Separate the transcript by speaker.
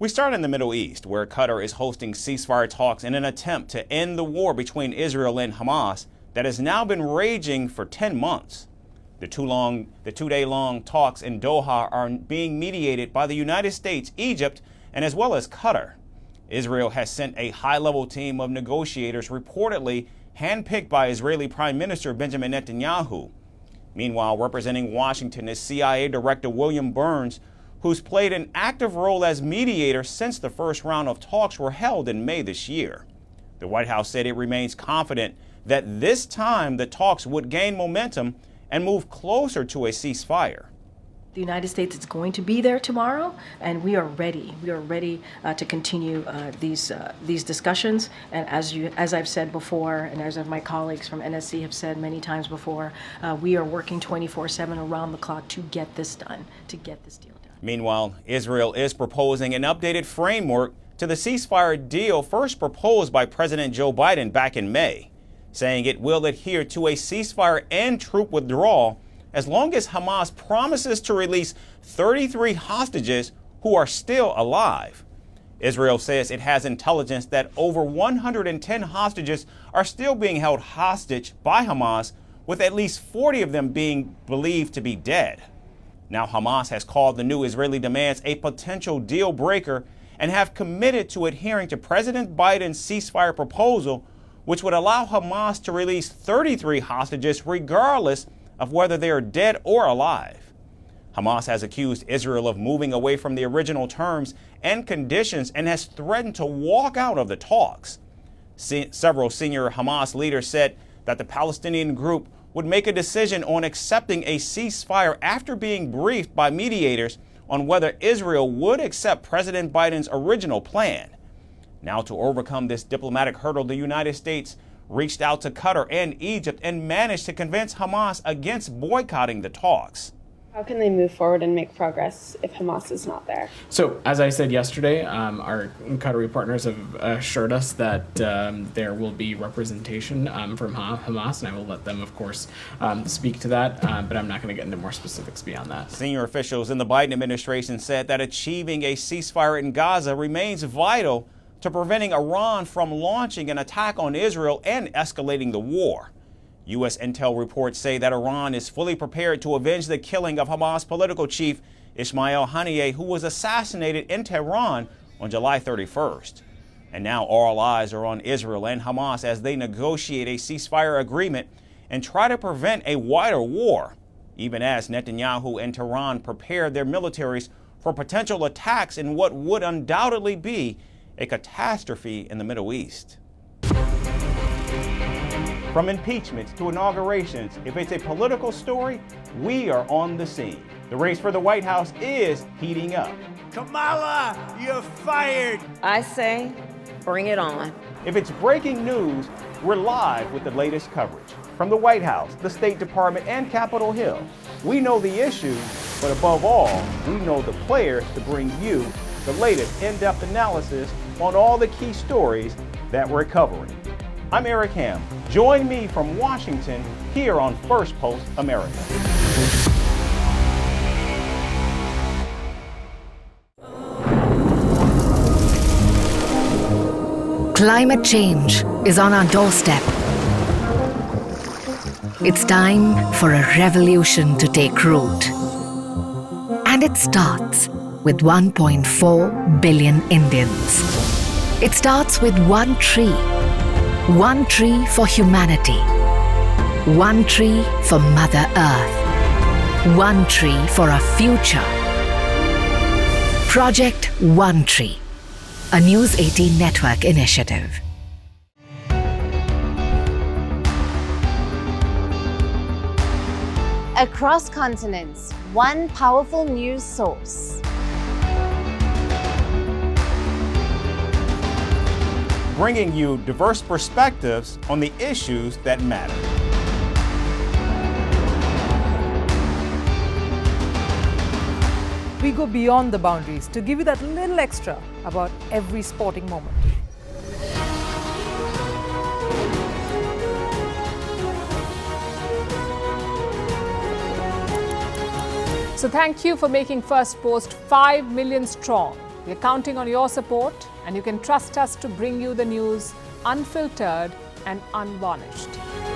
Speaker 1: We start in the Middle East, where Qatar is hosting ceasefire talks in an attempt to end the war between Israel and Hamas that has now been raging for 10 months. The two-day-long talks in Doha are being mediated by the United States, Egypt, and as well as Qatar. Israel has sent a high-level team of negotiators reportedly handpicked by Israeli Prime Minister Benjamin Netanyahu. Meanwhile, representing Washington is CIA Director William Burns, who's played an active role as mediator since the first round of talks were held in May this year. The White House said it remains confident that this time the talks would gain momentum and move closer to a ceasefire.
Speaker 2: The United States is going to be there tomorrow, and we are ready. We are ready to continue these discussions. And as I've said before, and as my colleagues from NSC have said many times before, we are working 24/7 around the clock to get this done, to get this deal done.
Speaker 1: Meanwhile, Israel is proposing an updated framework to the ceasefire deal first proposed by President Joe Biden back in May, saying it will adhere to a ceasefire and troop withdrawal as long as Hamas promises to release 33 hostages who are still alive. Israel says it has intelligence that over 110 hostages are still being held hostage by Hamas, with at least 40 of them being believed to be dead. Now, Hamas has called the new Israeli demands a potential deal breaker and have committed to adhering to President Biden's ceasefire proposal, which would allow Hamas to release 33 hostages regardless of whether they are dead or alive. Hamas has accused Israel of moving away from the original terms and conditions and has threatened to walk out of the talks. Several senior Hamas leaders said that the Palestinian group would make a decision on accepting a ceasefire after being briefed by mediators on whether Israel would accept President Biden's original plan. Now, to overcome this diplomatic hurdle, the United States reached out to Qatar and Egypt and managed to convince Hamas against boycotting the talks.
Speaker 3: How can they move forward and make progress if Hamas is not there?
Speaker 4: So, as I said yesterday, our Qatari partners have assured us that there will be representation from Hamas, and I will let them, of course, speak to that, but I'm not going to get into more specifics beyond that.
Speaker 1: Senior officials in the Biden administration said that achieving a ceasefire in Gaza remains vital to preventing Iran from launching an attack on Israel and escalating the war. U.S. intel reports say that Iran is fully prepared to avenge the killing of Hamas political chief Ismail Haniyeh, who was assassinated in Tehran on July 31st. And now all eyes are on Israel and Hamas as they negotiate a ceasefire agreement and try to prevent a wider war, even as Netanyahu and Tehran prepare their militaries for potential attacks in what would undoubtedly be a catastrophe in the Middle East. From impeachments to inaugurations, if it's a political story, we are on the scene. The race for the White House is heating up.
Speaker 5: Kamala, you're fired.
Speaker 6: I say, bring it on.
Speaker 1: If it's breaking news, we're live with the latest coverage. From the White House, the State Department, and Capitol Hill, we know the issues, but above all, we know the players to bring you the latest in-depth analysis on all the key stories that we're covering. I'm Eric Ham. Join me from Washington here on Firstpost America.
Speaker 7: Climate change is on our doorstep. It's time for a revolution to take root. And it starts with 1.4 billion Indians. It starts with one tree. One tree for humanity. One tree for Mother Earth. One tree for our future. Project One Tree, a News 18 network initiative.
Speaker 8: Across continents, one powerful news source.
Speaker 1: Bringing you diverse perspectives on the issues that matter.
Speaker 9: We go beyond the boundaries to give you that little extra about every sporting moment. So thank you for making Firstpost 5 million strong. We're counting on your support, and you can trust us to bring you the news unfiltered and unvarnished.